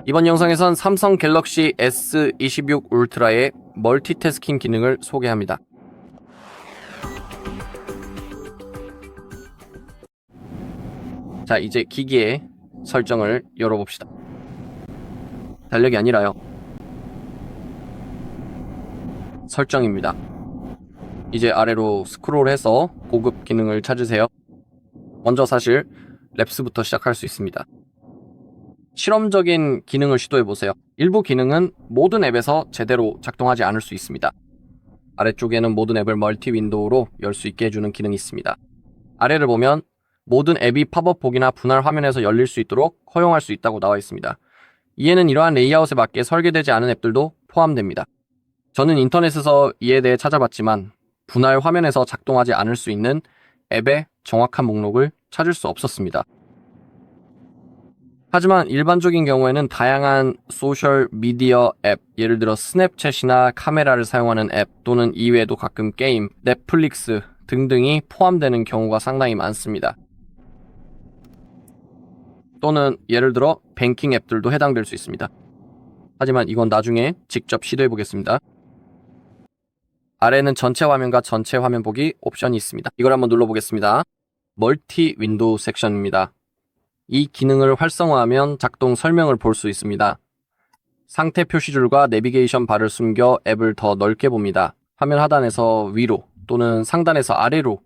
이번 영상에선 삼성 갤럭시 S26 울트라의 멀티태스킹 기능을 소개합니다. 자, 이제 기기의 설정을 열어봅시다. 달력이 아니라요. 설정입니다. 이제 아래로 스크롤해서 고급 기능을 찾으세요. 먼저 사실 랩스부터 시작할 수 있습니다. 실험적인 기능을 시도해보세요. 일부 기능은 모든 앱에서 제대로 작동하지 않을 수 있습니다. 아래쪽에는 모든 앱을 멀티 윈도우로 열 수 있게 해주는 기능이 있습니다. 아래를 보면 모든 앱이 팝업 보기나 분할 화면에서 열릴 수 있도록 허용할 수 있다고 나와 있습니다. 이에는 이러한 레이아웃에 맞게 설계되지 않은 앱들도 포함됩니다. 저는 인터넷에서 이에 대해 찾아봤지만 분할 화면에서 작동하지 않을 수 있는 앱의 정확한 목록을 찾을 수 없었습니다. 하지만 일반적인 경우에는 다양한 소셜 미디어 앱, 예를 들어 스냅챗이나 카메라를 사용하는 앱 또는 이외에도 가끔 게임, 넷플릭스 등등이 포함되는 경우가 상당히 많습니다. 또는 예를 들어 뱅킹 앱들도 해당될 수 있습니다. 하지만 이건 나중에 직접 시도해 보겠습니다. 아래는 전체 화면과 전체 화면 보기 옵션이 있습니다. 이걸 한번 눌러보겠습니다. 멀티 윈도우 섹션입니다. 이 기능을 활성화하면 작동 설명을 볼 수 있습니다. 상태 표시줄과 내비게이션 바를 숨겨 앱을 더 넓게 봅니다. 화면 하단에서 위로 또는 상단에서 아래로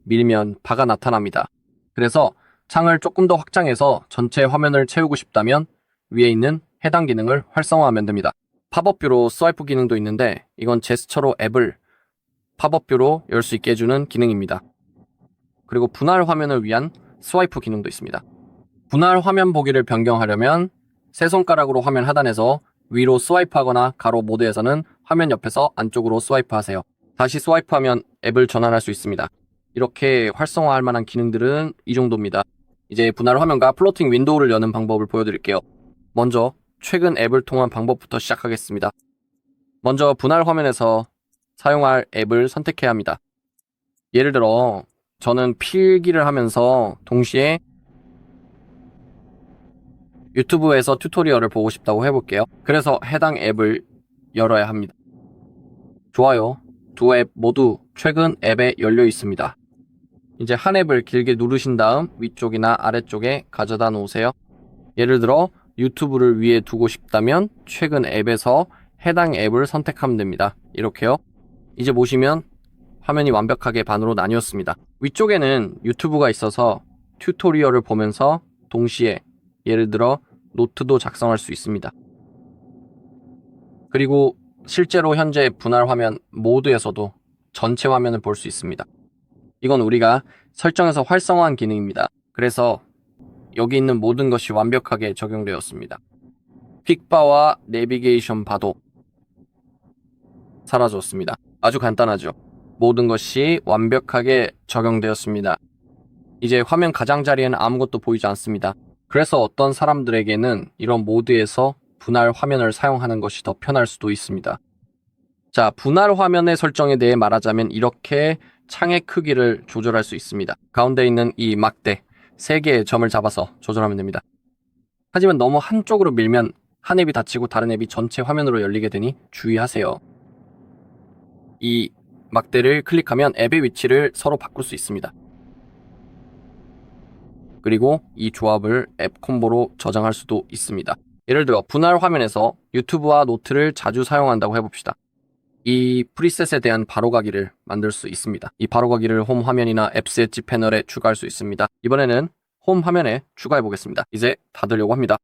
밀면 바가 나타납니다. 그래서 창을 조금 더 확장해서 전체 화면을 채우고 싶다면 위에 있는 해당 기능을 활성화하면 됩니다. 팝업뷰로 스와이프 기능도 있는데 이건 제스처로 앱을 팝업뷰로 열 수 있게 해주는 기능입니다. 그리고 분할 화면을 위한 스와이프 기능도 있습니다. 분할 화면 보기를 변경하려면 세 손가락으로 화면 하단에서 위로 스와이프하거나 가로 모드에서는 화면 옆에서 안쪽으로 스와이프하세요. 다시 스와이프하면 앱을 전환할 수 있습니다. 이렇게 활성화할 만한 기능들은 이 정도입니다. 이제 분할 화면과 플로팅 윈도우를 여는 방법을 보여드릴게요. 먼저 최근 앱을 통한 방법부터 시작하겠습니다. 먼저 분할 화면에서 사용할 앱을 선택해야 합니다. 예를 들어 저는 필기를 하면서 동시에 유튜브에서 튜토리얼을 보고 싶다고 해볼게요. 그래서 해당 앱을 열어야 합니다. 좋아요. 두 앱 모두 최근 앱에 열려 있습니다. 이제 한 앱을 길게 누르신 다음 위쪽이나 아래쪽에 가져다 놓으세요. 예를 들어 유튜브를 위에 두고 싶다면 최근 앱에서 해당 앱을 선택하면 됩니다. 이렇게요. 이제 보시면 화면이 완벽하게 반으로 나뉘었습니다. 위쪽에는 유튜브가 있어서 튜토리얼을 보면서 동시에 예를 들어 노트도 작성할 수 있습니다. 그리고 실제로 현재 분할 화면 모드에서도 전체 화면을 볼 수 있습니다. 이건 우리가 설정에서 활성화한 기능입니다. 그래서 여기 있는 모든 것이 완벽하게 적용되었습니다. 픽바와 내비게이션 바도 사라졌습니다. 아주 간단하죠. 모든 것이 완벽하게 적용되었습니다. 이제 화면 가장자리에는 아무것도 보이지 않습니다. 그래서 어떤 사람들에게는 이런 모드에서 분할 화면을 사용하는 것이 더 편할 수도 있습니다. 자, 분할 화면의 설정에 대해 말하자면 이렇게 창의 크기를 조절할 수 있습니다. 가운데 있는 이 막대 3개의 점을 잡아서 조절하면 됩니다. 하지만 너무 한쪽으로 밀면 한 앱이 닫히고 다른 앱이 전체 화면으로 열리게 되니 주의하세요. 이 막대를 클릭하면 앱의 위치를 서로 바꿀 수 있습니다. 그리고 이 조합을 앱 콤보로 저장할 수도 있습니다. 예를 들어 분할 화면에서 유튜브와 노트를 자주 사용한다고 해봅시다. 이 프리셋에 대한 바로가기를 만들 수 있습니다. 이 바로가기를 홈 화면이나 앱스 엣지 패널에 추가할 수 있습니다. 이번에는 홈 화면에 추가해 보겠습니다. 이제 닫으려고 합니다.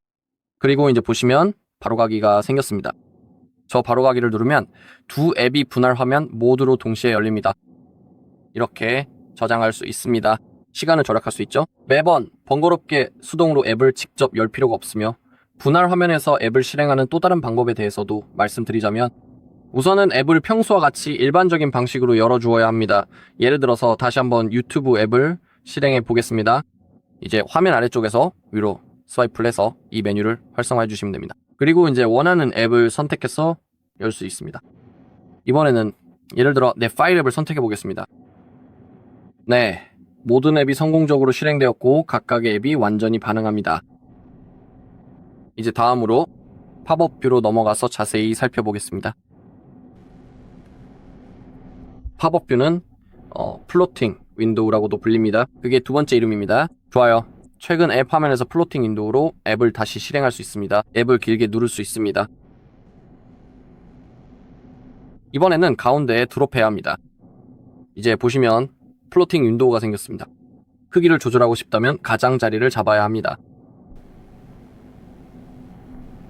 그리고 이제 보시면 바로가기가 생겼습니다. 저 바로가기를 누르면 두 앱이 분할 화면 모두로 동시에 열립니다. 이렇게 저장할 수 있습니다. 시간을 절약할 수 있죠. 매번 번거롭게 수동으로 앱을 직접 열 필요가 없으며 분할 화면에서 앱을 실행하는 또 다른 방법에 대해서도 말씀드리자면 우선은 앱을 평소와 같이 일반적인 방식으로 열어주어야 합니다. 예를 들어서 다시 한번 유튜브 앱을 실행해 보겠습니다. 이제 화면 아래쪽에서 위로 스와이프를 해서 이 메뉴를 활성화해 주시면 됩니다. 그리고 이제 원하는 앱을 선택해서 열 수 있습니다. 이번에는 예를 들어 내 파일 앱을 선택해 보겠습니다. 네, 모든 앱이 성공적으로 실행되었고 각각의 앱이 완전히 반응합니다. 이제 다음으로 팝업 뷰로 넘어가서 자세히 살펴보겠습니다. 팝업 뷰는 플로팅 윈도우라고도 불립니다. 그게 두 번째 이름입니다. 좋아요. 최근 앱 화면에서 플로팅 윈도우로 앱을 다시 실행할 수 있습니다. 앱을 길게 누를 수 있습니다. 이번에는 가운데에 드롭해야 합니다. 이제 보시면 플로팅 윈도우가 생겼습니다. 크기를 조절하고 싶다면 가장자리를 잡아야 합니다.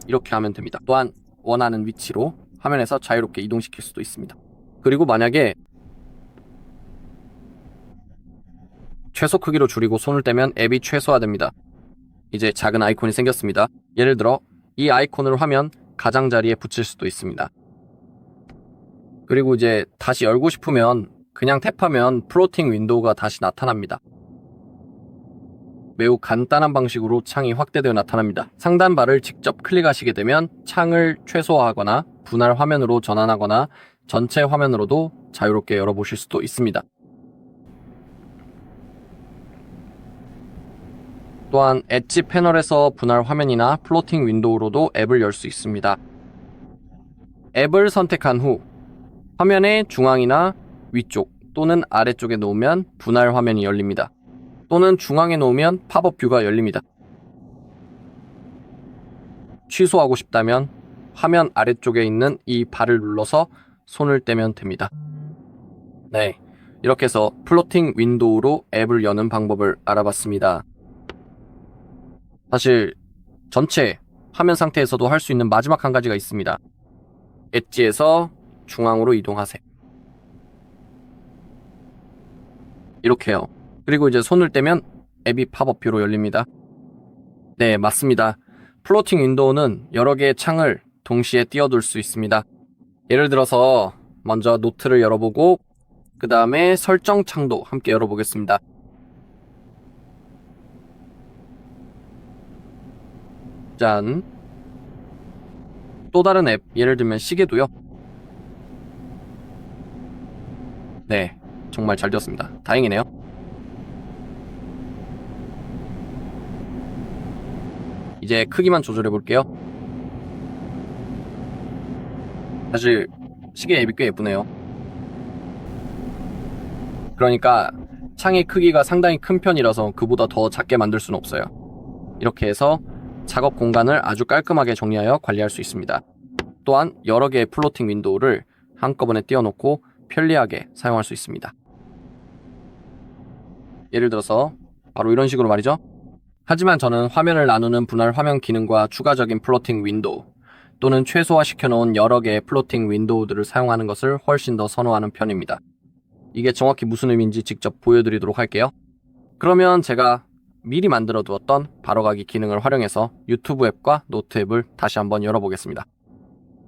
이렇게 하면 됩니다. 또한 원하는 위치로 화면에서 자유롭게 이동시킬 수도 있습니다. 그리고 만약에 최소 크기로 줄이고 손을 떼면 앱이 최소화됩니다. 이제 작은 아이콘이 생겼습니다. 예를 들어 이 아이콘을 화면 가장자리에 붙일 수도 있습니다. 그리고 이제 다시 열고 싶으면 그냥 탭하면 플로팅 윈도우가 다시 나타납니다. 매우 간단한 방식으로 창이 확대되어 나타납니다. 상단바를 직접 클릭하시게 되면 창을 최소화하거나 분할 화면으로 전환하거나 전체 화면으로도 자유롭게 열어보실 수도 있습니다. 또한 엣지 패널에서 분할 화면이나 플로팅 윈도우로도 앱을 열 수 있습니다. 앱을 선택한 후 화면의 중앙이나 위쪽 또는 아래쪽에 놓으면 분할 화면이 열립니다. 또는 중앙에 놓으면 팝업 뷰가 열립니다. 취소하고 싶다면 화면 아래쪽에 있는 이 발을 눌러서 손을 떼면 됩니다. 네, 이렇게 해서 플로팅 윈도우로 앱을 여는 방법을 알아봤습니다. 사실 전체 화면 상태에서도 할 수 있는 마지막 한 가지가 있습니다. 엣지에서 중앙으로 이동하세요. 이렇게요. 그리고 이제 손을 떼면 앱이 팝업 뷰로 열립니다. 네, 맞습니다. 플로팅 윈도우는 여러 개의 창을 동시에 띄워둘 수 있습니다. 예를 들어서 먼저 노트를 열어보고 그 다음에 설정 창도 함께 열어보겠습니다. 짠. 또 다른 앱, 예를 들면 시계도요. 네, 정말 잘 되었습니다. 다행이네요. 이제 크기만 조절해 볼게요. 사실 시계 앱이 꽤 예쁘네요. 그러니까 창의 크기가 상당히 큰 편이라서 그보다 더 작게 만들 수는 없어요. 이렇게 해서 작업 공간을 아주 깔끔하게 정리하여 관리할 수 있습니다. 또한 여러 개의 플로팅 윈도우를 한꺼번에 띄워놓고 편리하게 사용할 수 있습니다. 예를 들어서 바로 이런 식으로 말이죠. 하지만 저는 화면을 나누는 분할 화면 기능과 추가적인 플로팅 윈도우 또는 최소화시켜 놓은 여러 개의 플로팅 윈도우들을 사용하는 것을 훨씬 더 선호하는 편입니다. 이게 정확히 무슨 의미인지 직접 보여드리도록 할게요. 그러면 제가 미리 만들어 두었던 바로가기 기능을 활용해서 유튜브 앱과 노트 앱을 다시 한번 열어보겠습니다.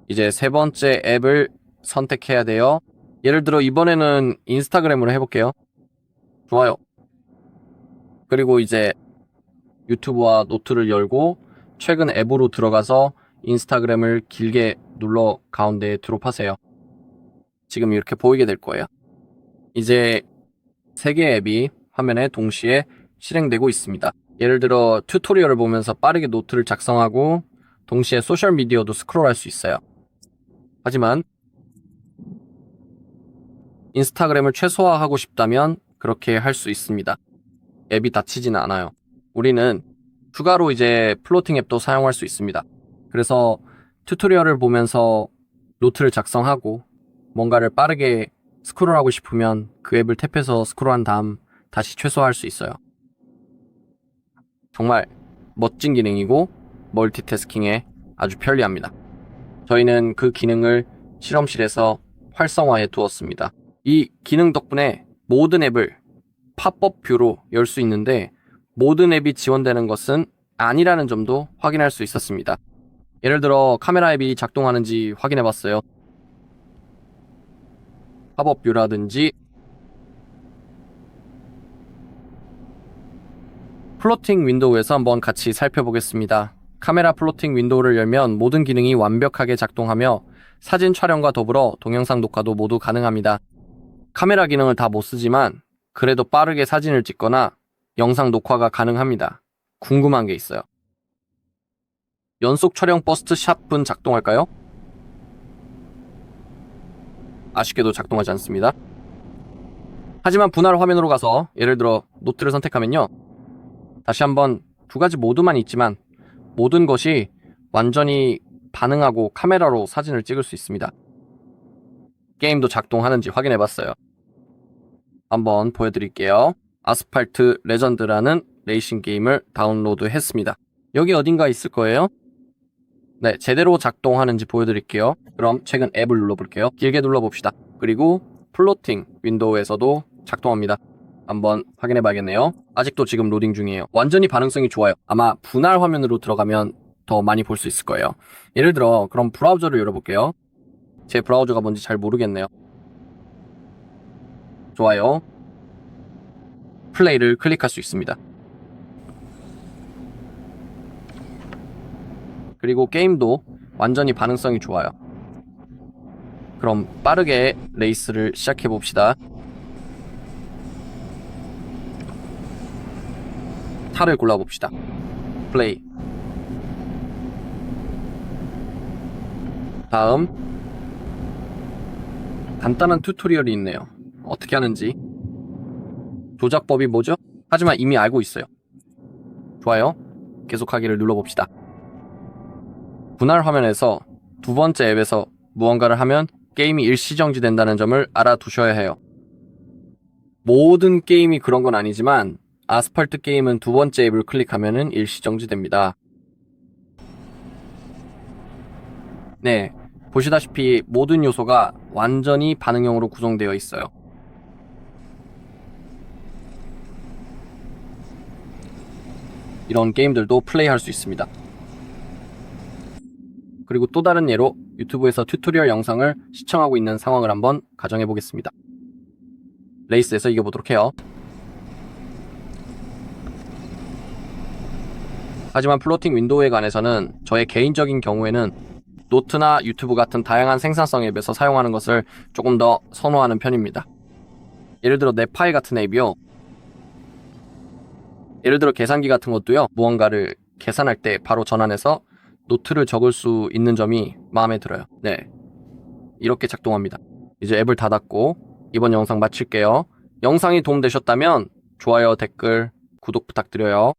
이제 세 번째 앱을 선택해야 돼요. 예를 들어 이번에는 인스타그램으로 해볼게요. 좋아요. 그리고 이제 유튜브와 노트를 열고 최근 앱으로 들어가서 인스타그램을 길게 눌러 가운데에 드롭하세요. 지금 이렇게 보이게 될 거예요. 이제 세 개의 앱이 화면에 동시에 실행되고 있습니다. 예를 들어 튜토리얼을 보면서 빠르게 노트를 작성하고 동시에 소셜미디어도 스크롤할 수 있어요. 하지만 인스타그램을 최소화하고 싶다면 그렇게 할 수 있습니다. 앱이 닫히지는 않아요. 우리는 추가로 이제 플로팅 앱도 사용할 수 있습니다. 그래서 튜토리얼을 보면서 노트를 작성하고 뭔가를 빠르게 스크롤하고 싶으면 그 앱을 탭해서 스크롤한 다음 다시 최소화할 수 있어요. 정말 멋진 기능이고 멀티태스킹에 아주 편리합니다. 저희는 그 기능을 실험실에서 활성화해 두었습니다. 이 기능 덕분에 모든 앱을 팝업 뷰로 열 수 있는데 모든 앱이 지원되는 것은 아니라는 점도 확인할 수 있었습니다. 예를 들어 카메라 앱이 작동하는지 확인해 봤어요. 팝업 뷰라든지 플로팅 윈도우에서 한번 같이 살펴보겠습니다. 카메라 플로팅 윈도우를 열면 모든 기능이 완벽하게 작동하며 사진 촬영과 더불어 동영상 녹화도 모두 가능합니다. 카메라 기능을 다 못 쓰지만 그래도 빠르게 사진을 찍거나 영상 녹화가 가능합니다. 궁금한 게 있어요. 연속 촬영 버스트 샷분 작동할까요? 아쉽게도 작동하지 않습니다. 하지만 분할 화면으로 가서 예를 들어 노트를 선택하면요. 다시 한번 두 가지 모드만 있지만 모든 것이 완전히 반응하고 카메라로 사진을 찍을 수 있습니다. 게임도 작동하는지 확인해봤어요. 한번 보여드릴게요. 아스팔트 레전드라는 레이싱 게임을 다운로드 했습니다. 여기 어딘가 있을 거예요. 네, 제대로 작동하는지 보여드릴게요. 그럼 최근 앱을 눌러볼게요. 길게 눌러봅시다. 그리고 플로팅 윈도우에서도 작동합니다. 한번 확인해 봐야겠네요. 아직도 지금 로딩 중이에요. 완전히 반응성이 좋아요. 아마 분할 화면으로 들어가면 더 많이 볼 수 있을 거예요. 예를 들어 그럼 브라우저를 열어볼게요. 제 브라우저가 뭔지 잘 모르겠네요. 좋아요. 플레이를 클릭할 수 있습니다. 그리고 게임도 완전히 반응성이 좋아요. 그럼 빠르게 레이스를 시작해 봅시다. 타를 골라봅시다. 플레이. 다음 간단한 튜토리얼이 있네요. 어떻게 하는지. 조작법이 뭐죠? 하지만 이미 알고 있어요. 좋아요. 계속하기를 눌러봅시다. 분할 화면에서 두 번째 앱에서 무언가를 하면 게임이 일시정지 된다는 점을 알아두셔야 해요. 모든 게임이 그런 건 아니지만 아스팔트 게임은 두 번째 앱을 클릭하면 일시정지 됩니다. 네, 보시다시피 모든 요소가 완전히 반응형으로 구성되어 있어요. 이런 게임들도 플레이할 수 있습니다. 그리고 또 다른 예로 유튜브에서 튜토리얼 영상을 시청하고 있는 상황을 한번 가정해 보겠습니다. 레이스에서 이겨보도록 해요. 하지만 플로팅 윈도우에 관해서는 저의 개인적인 경우에는 노트나 유튜브 같은 다양한 생산성 앱에서 사용하는 것을 조금 더 선호하는 편입니다. 예를 들어 넷파이 같은 앱이요. 예를 들어 계산기 같은 것도요. 무언가를 계산할 때 바로 전환해서 노트를 적을 수 있는 점이 마음에 들어요. 네, 이렇게 작동합니다. 이제 앱을 닫았고 이번 영상 마칠게요. 영상이 도움되셨다면 좋아요, 댓글, 구독 부탁드려요.